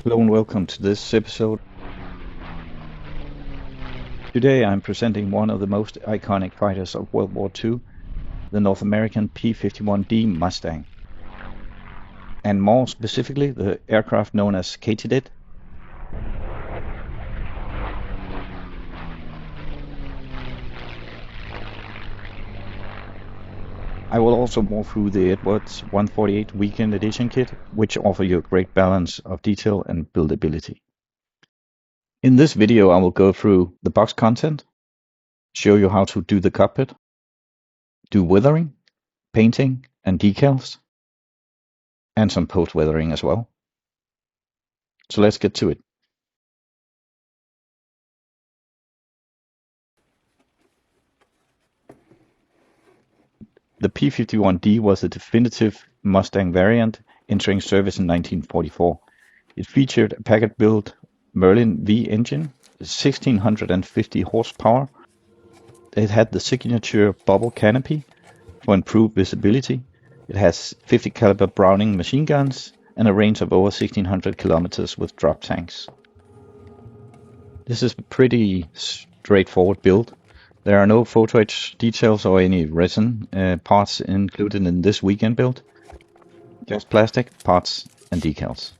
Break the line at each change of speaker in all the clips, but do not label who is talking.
Hello and welcome to this episode. Today I'm presenting one of the most iconic fighters of World War II, the North American P-51D Mustang. And more specifically, the aircraft known as Katydid. I will also walk through the Eduard WWII Weekend Edition kit, which offer you a great balance of detail and buildability. In this video I will go through the box content, show you how to do the cockpit, do weathering, painting and decals, and some post-weathering as well. So let's get to it. The P-51D was the definitive Mustang variant entering service in 1944. It featured a packet-built Merlin V engine, 1650 horsepower. It had the signature bubble canopy for improved visibility. It has 50 caliber Browning machine guns and a range of over 1600 kilometers with drop tanks. This is a pretty straightforward build. There are no photo etch details or any resin parts included in this weekend build. Just plastic, parts and decals.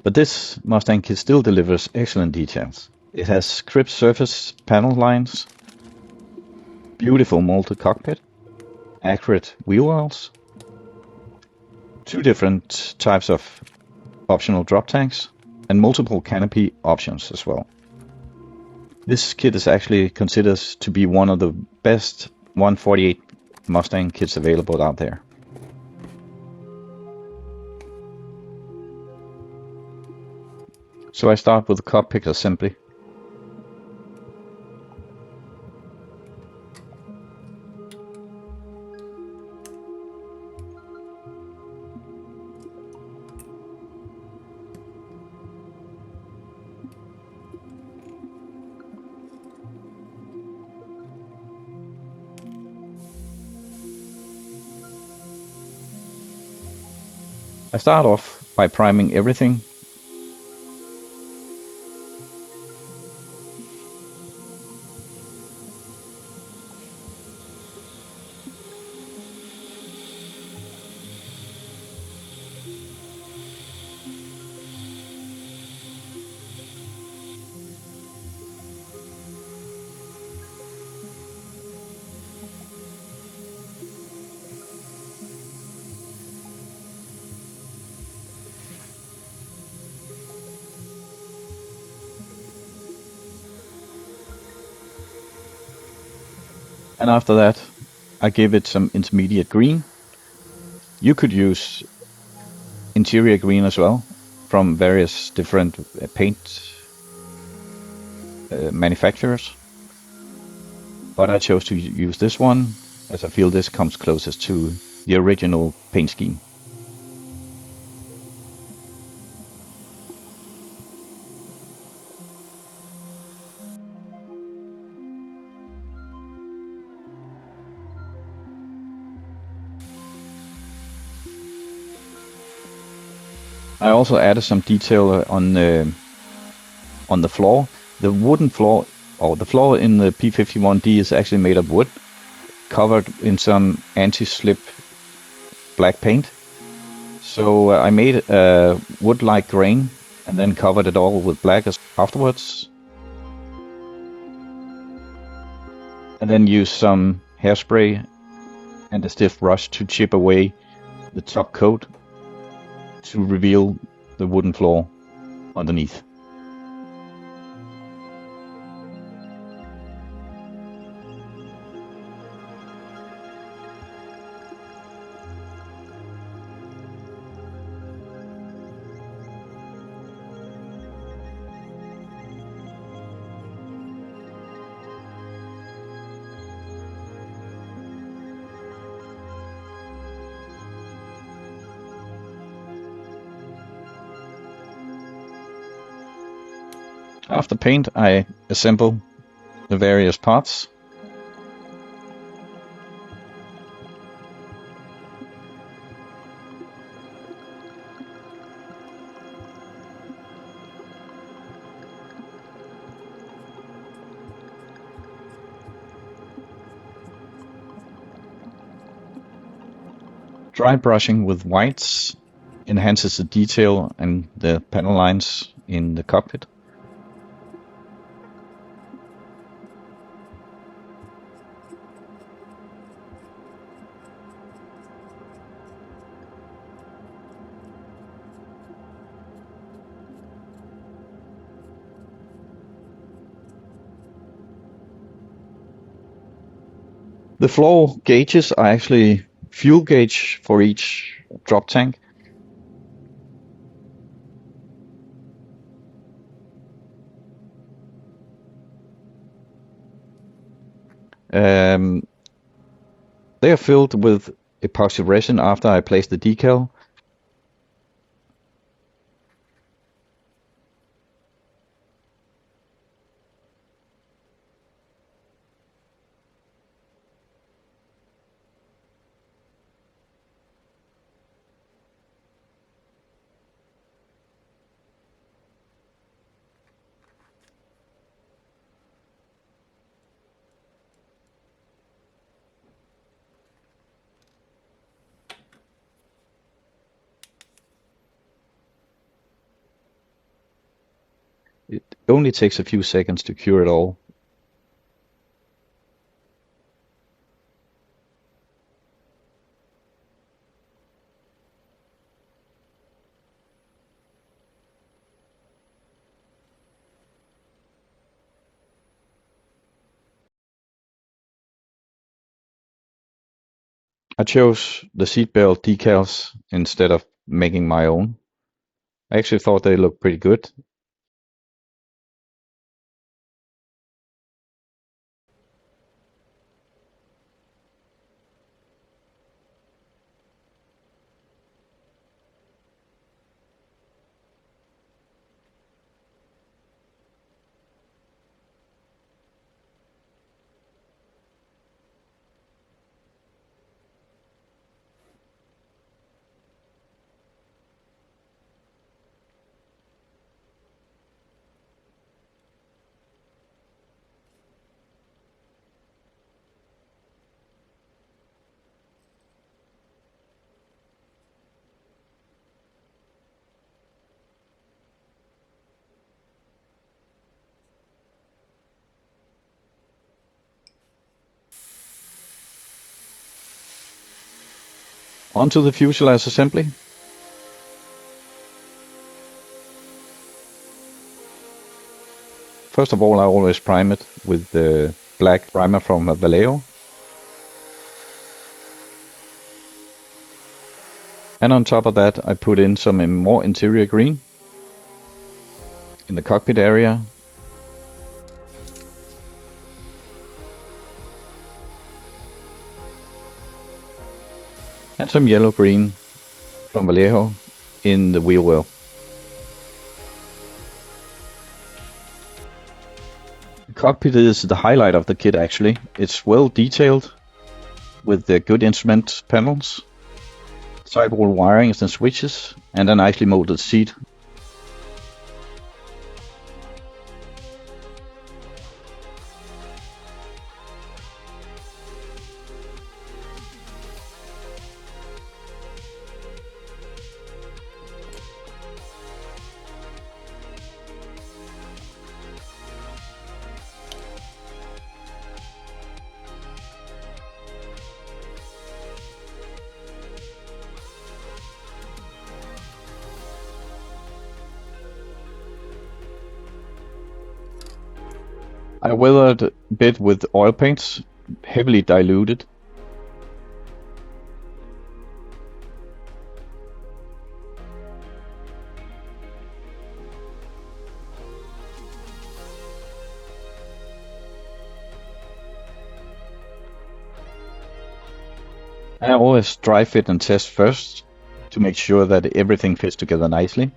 But this Mustang kit still delivers excellent details. It has crisp surface panel lines, beautiful molded cockpit, accurate wheel wells, two different types of optional drop tanks, and multiple canopy options as well. This kit is actually considered to be one of the best 148 Mustang kits available out there. So I start with the cockpit assembly. I start off by priming everything. And after that, I give it some intermediate green. You could use interior green as well from various different paint manufacturers. But I chose to use this one as I feel this comes closest to the original paint scheme. I also added some detail on the floor. The wooden floor, or the floor in the P-51D is actually made of wood, covered in some anti-slip black paint. So I made a wood-like grain and then covered it all with black afterwards. And then used some hairspray and a stiff brush to chip away the top coat to reveal the wooden floor underneath. After paint, I assemble the various parts. Dry brushing with whites enhances the detail and the panel lines in the cockpit. The floor gauges are actually fuel gauge for each drop tank. They are filled with epoxy resin after I place the decal. It only takes a few seconds to cure it all. I chose the seatbelt decals instead of making my own. I actually thought they looked pretty good. Onto the fuselage assembly. First of all, I always prime it with the black primer from Vallejo. And on top of that, I put in some more interior green in the cockpit area. And some yellow green from Vallejo in the wheel well. The cockpit is the highlight of the kit actually. It's well detailed with the good instrument panels, sidewall wirings and switches, and a nicely molded seat. I weathered a bit with oil paints, heavily diluted. I always dry fit and test first to make sure that everything fits together nicely.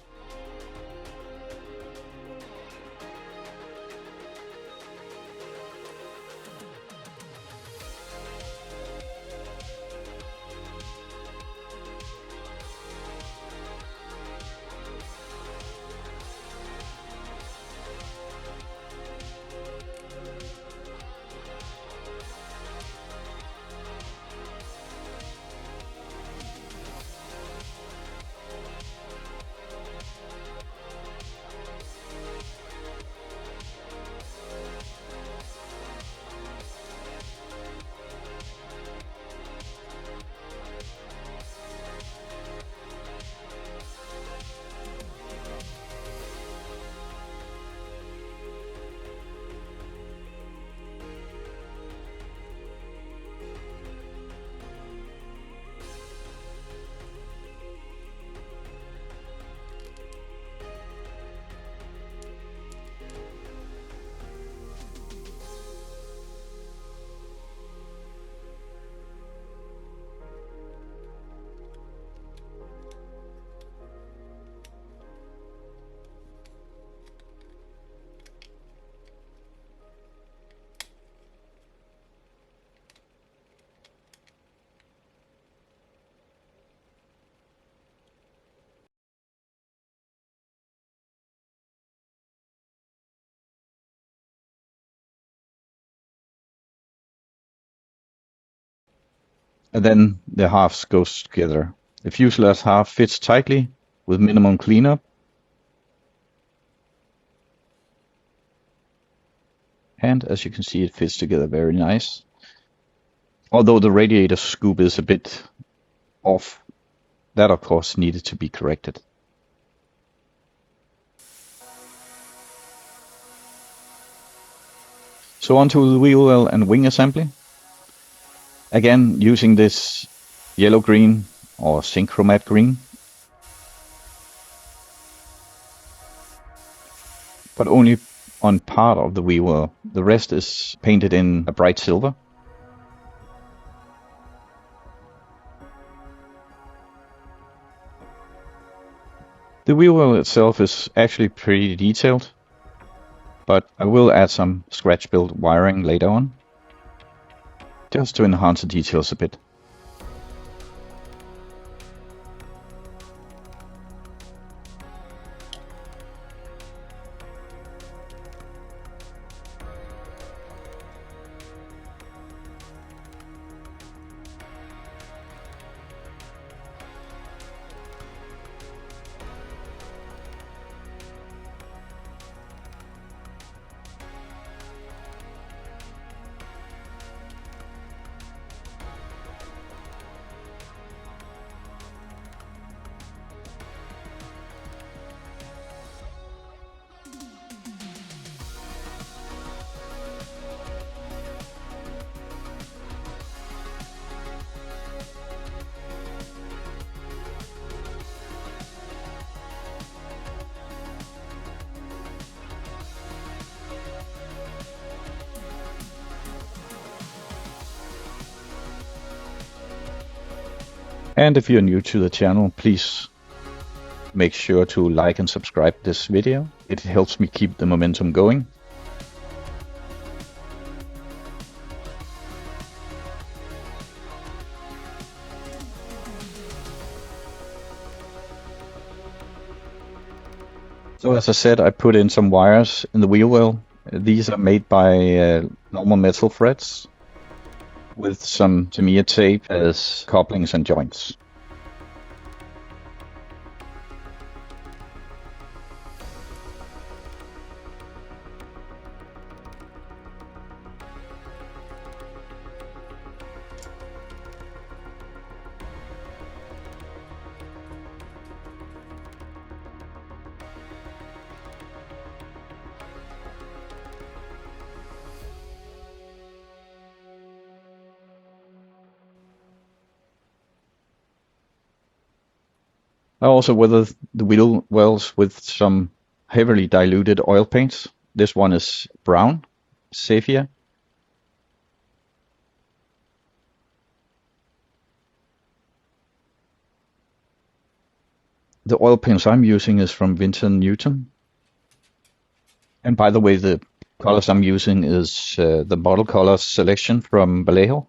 and then the halves goes together. The fuselage half fits tightly with minimum cleanup. And as you can see, it fits together very nice. Although the radiator scoop is a bit off, that of course needed to be corrected. So onto the wheel well and wing assembly. Again, using this yellow-green or synchromat green, but only on part of the wheel well. The rest is painted in a bright silver. The wheel well itself is actually pretty detailed, but I will add some scratch-built wiring later on, just to enhance the details a bit. And if you're new to the channel, please make sure to like and subscribe this video. It helps me keep the momentum going. So as I said, I put in some wires in the wheel well. These are made by normal metal threads with some Tamiya tape as couplings and joints. I also weathered the wheel wells with some heavily diluted oil paints. This one is brown, Sapphire. The oil paints I'm using is from Winter Newton. And by the way, the colors I'm using is the model colors selection from Vallejo.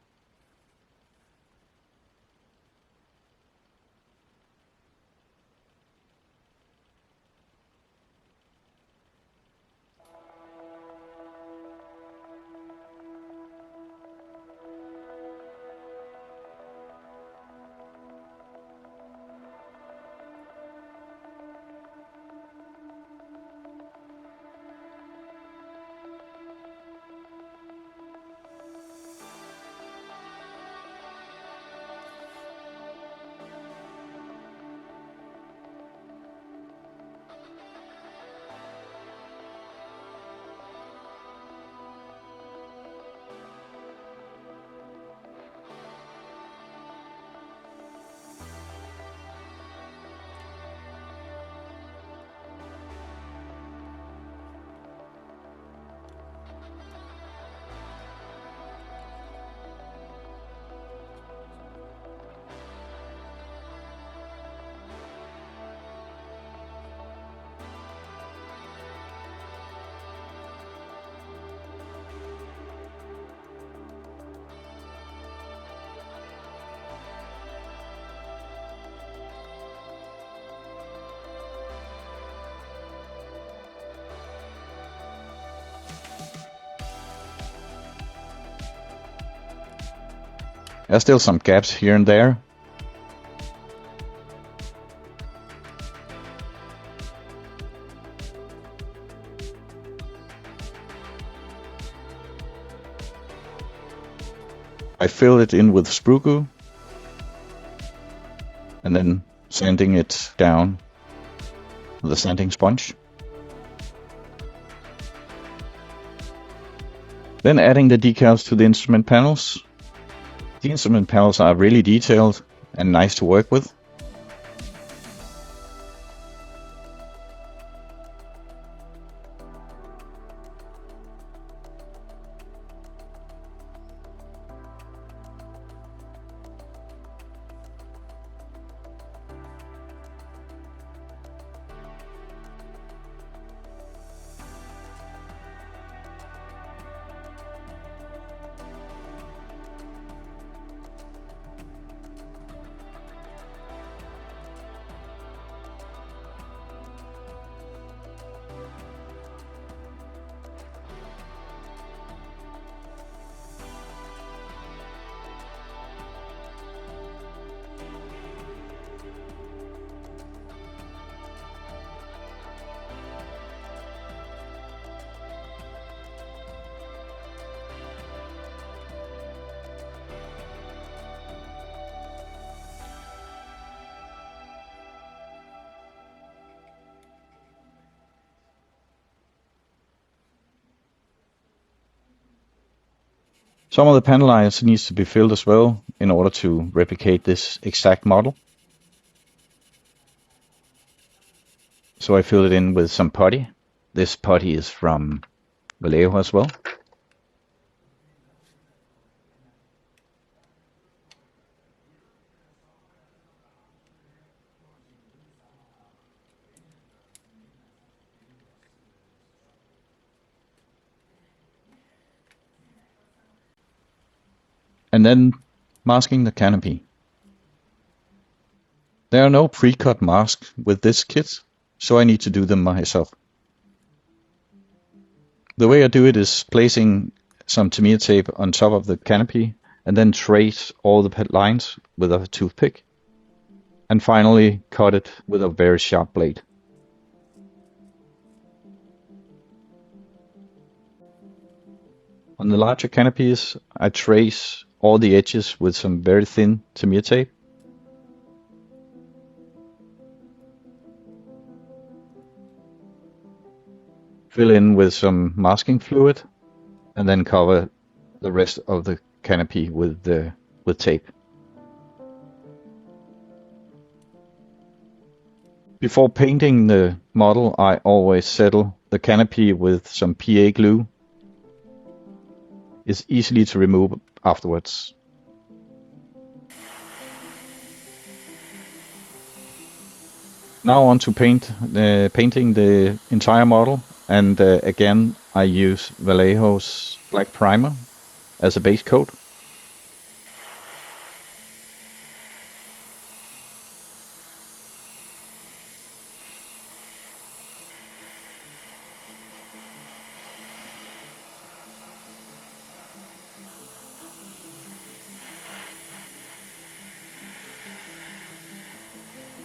There's still some gaps here and there. I fill it in with sprue glue and then sanding it down with a sanding sponge. Then adding the decals to the instrument panels. The instrument panels are really detailed and nice to work with. Some of the panel lines needs to be filled as well in order to replicate this exact model. So I fill it in with some putty. This putty is from Vallejo as well. And then masking the canopy. There are no pre-cut masks with this kit, so I need to do them myself. The way I do it is placing some Tamiya tape on top of the canopy and then trace all the lines with a toothpick and finally cut it with a very sharp blade. On the larger canopies, I trace all the edges with some very thin Tamiya tape. Fill in with some masking fluid and then cover the rest of the canopy with tape. Before painting the model, I always settle the canopy with some PA glue. It's easily to remove afterwards. Now on to painting the entire model, and again I use Vallejo's black primer as a base coat.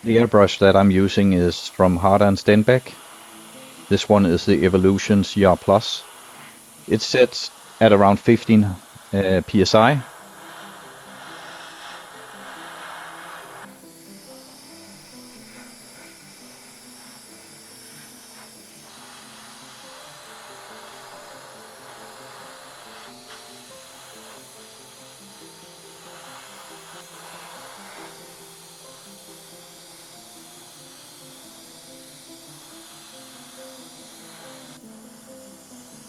The airbrush that I'm using is from Harder and Stenbeck. This one is the Evolution CR Plus. It's set at around 15 psi.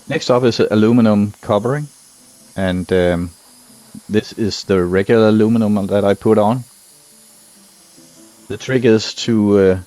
Next up is aluminum covering, and this is the regular aluminum that I put on. The trick is to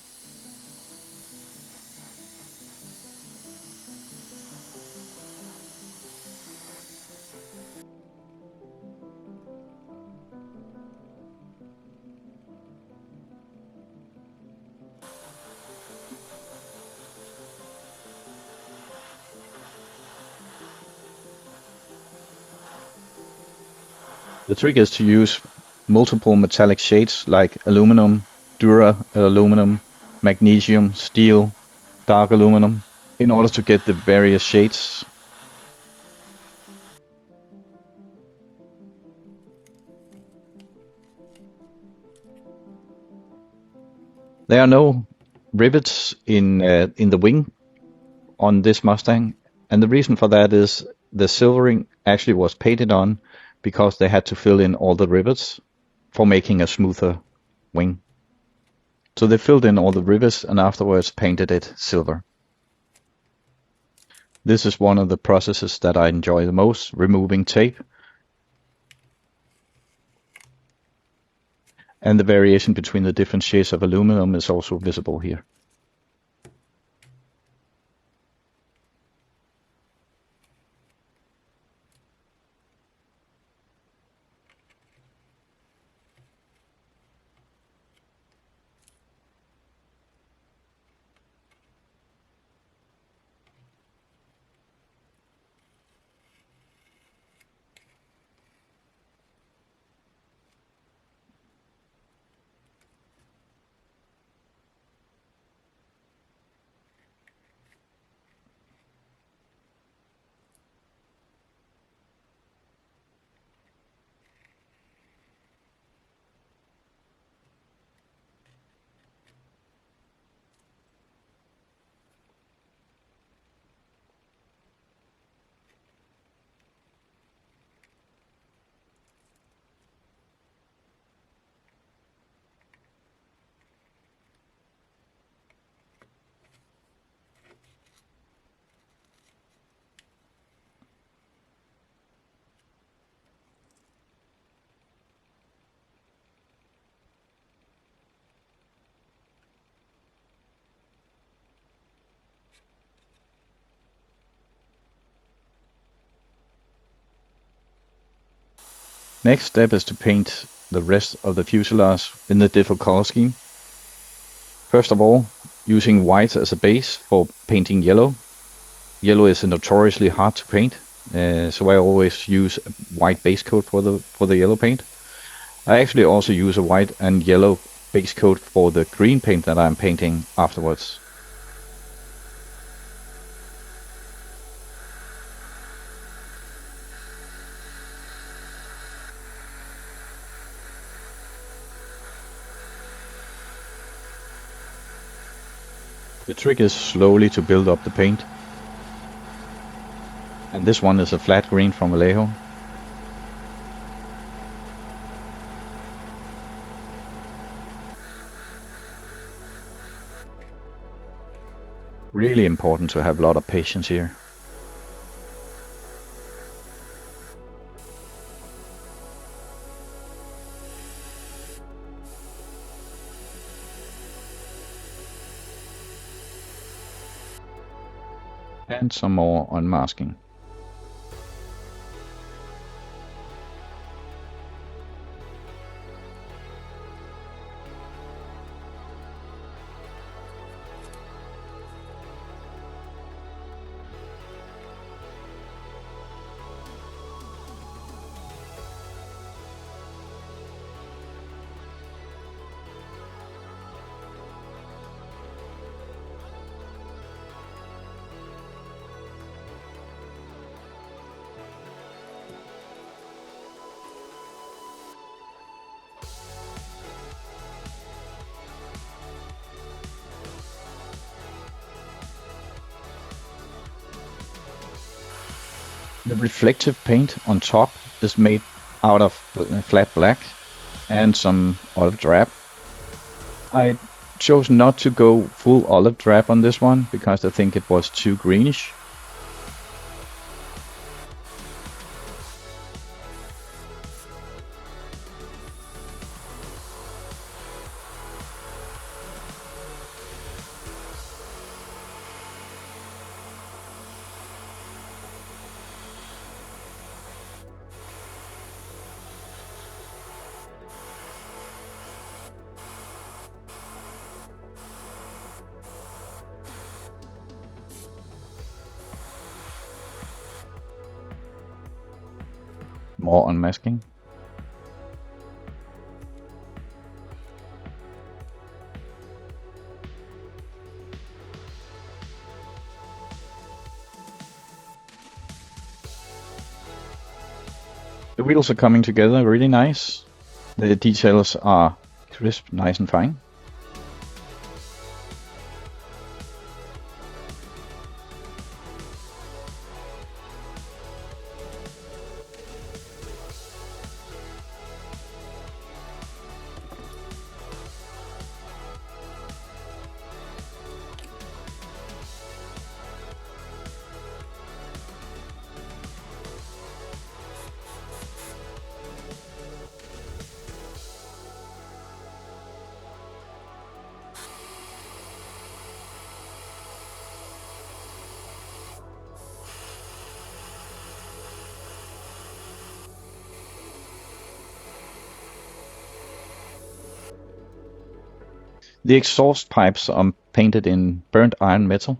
The trick is to use multiple metallic shades like aluminum, dura aluminum, magnesium, steel, dark aluminum, in order to get the various shades. There are no rivets in the wing on this Mustang, and the reason for that is the silvering actually was painted on because they had to fill in all the rivets for making a smoother wing. So they filled in all the rivets and afterwards painted it silver. This is one of the processes that I enjoy the most, removing tape. And the variation between the different shades of aluminum is also visible here. Next step is to paint the rest of the fuselage in the different color scheme. First of all, using white as a base for painting yellow. Yellow is notoriously hard to paint, so I always use a white base coat for the yellow paint. I actually also use a white and yellow base coat for the green paint that I'm painting afterwards. The trick is slowly to build up the paint. And this one is a flat green from Vallejo. Really important to have a lot of patience here. And some more unmasking. The reflective paint on top is made out of flat black and some olive drab. I chose not to go full olive drab on this one because I think it was too greenish. More unmasking. The wheels are coming together really nice. The details are crisp, nice and fine. The exhaust pipes are painted in burnt iron metal.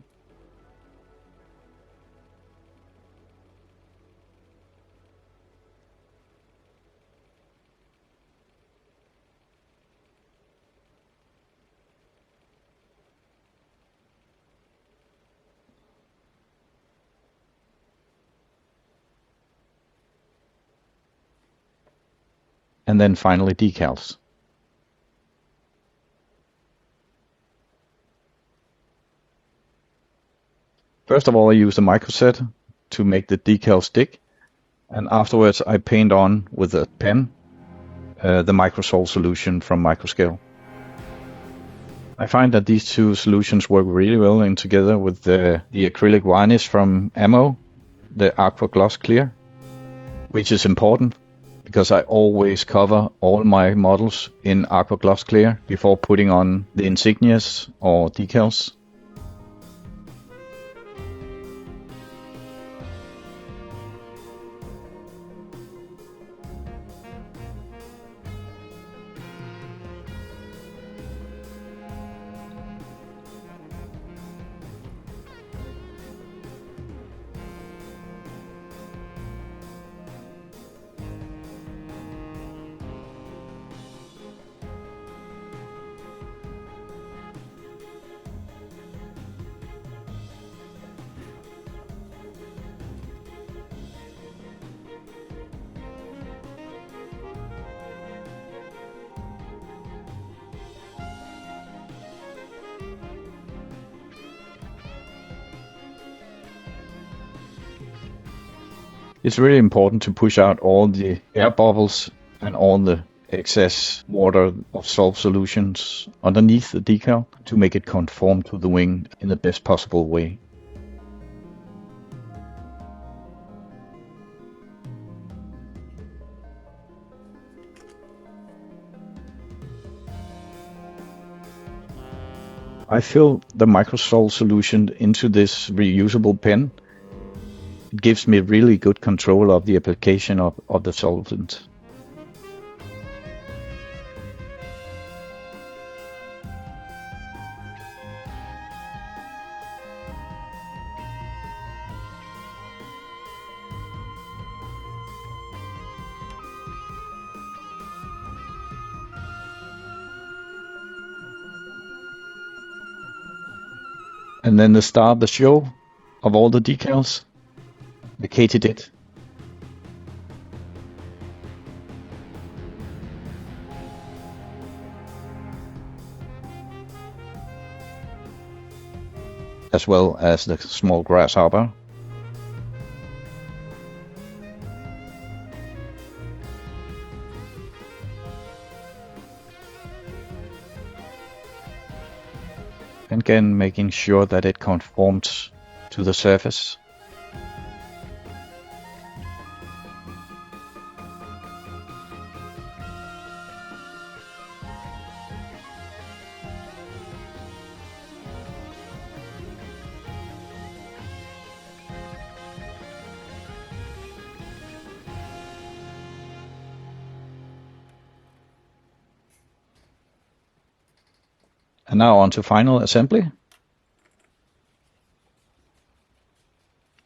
And then finally decals. First of all, I use a microset to make the decal stick, and afterwards I paint on with a pen the microsol solution from Microscale. I find that these two solutions work really well in together with the acrylic varnish from Ammo, the Aqua Gloss Clear, which is important because I always cover all my models in Aqua Gloss Clear before putting on the insignias or decals. It's really important to push out all the air bubbles and all the excess water of salt solutions underneath the decal to make it conform to the wing in the best possible way. I fill the microsol solution into this reusable pen. It gives me really good control of the application of the solvent. And then the star of the show of all the decals, the Katydid. As well as the small grasshopper. And again, making sure that it conforms to the surface. And now on to final assembly.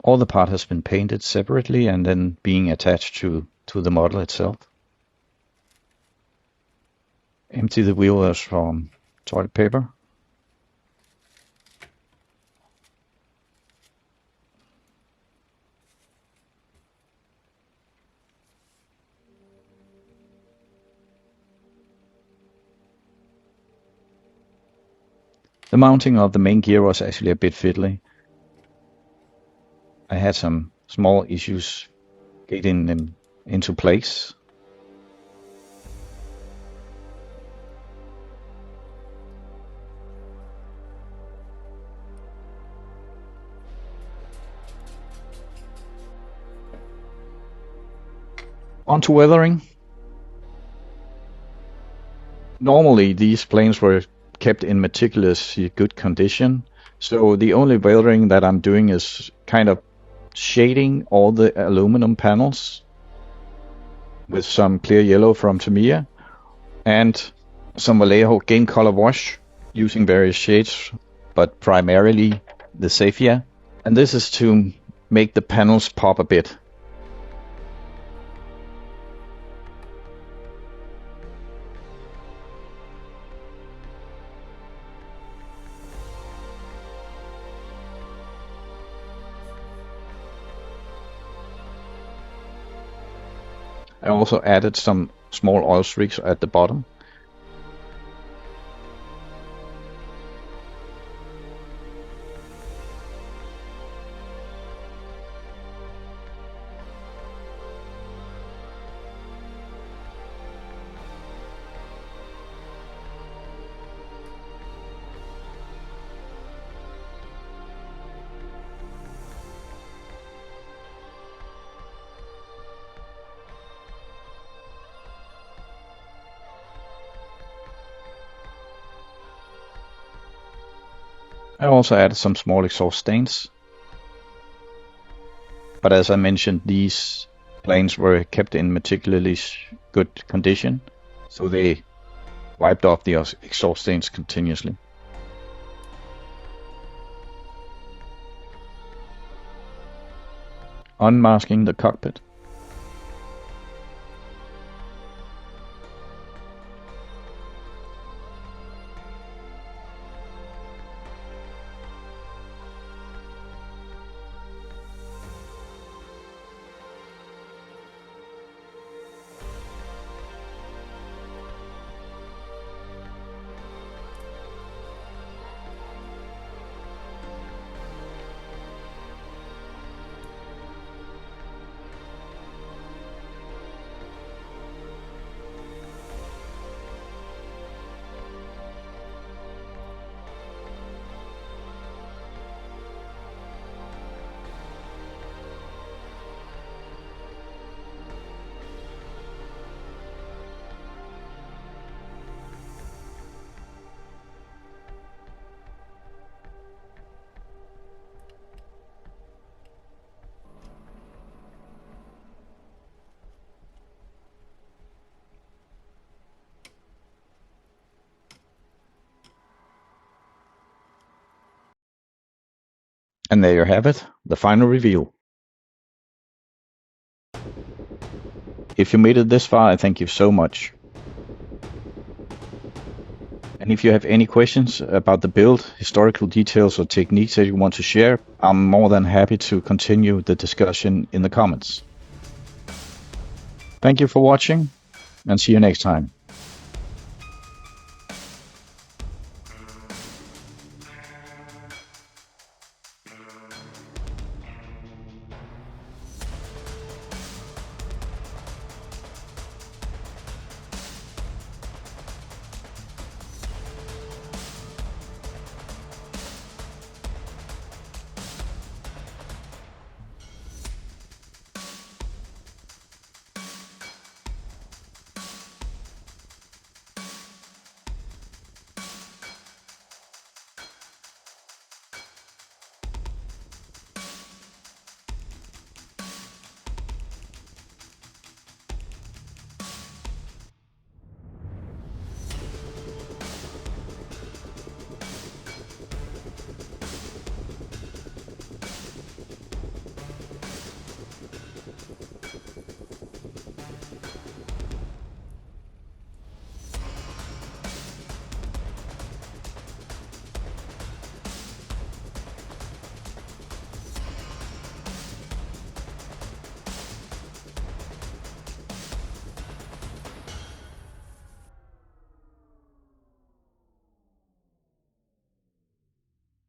All the part has been painted separately and then being attached to the model itself. Empty the wheels from toilet paper. The mounting of the main gear was actually a bit fiddly. I had some small issues getting them into place. On to weathering. Normally these planes were kept in meticulously good condition, so the only weathering that I'm doing is kind of shading all the aluminum panels with some clear yellow from Tamiya and some Vallejo game color wash using various shades, but primarily the sepia. And this is to make the panels pop a bit. I also added some small oil streaks at the bottom. I also added some small exhaust stains. But as I mentioned, these planes were kept in meticulously good condition, so they wiped off the exhaust stains continuously. Unmasking the cockpit. And there you have it, the final reveal. If you made it this far, I thank you so much. And if you have any questions about the build, historical details or techniques that you want to share, I'm more than happy to continue the discussion in the comments. Thank you for watching, and see you next time.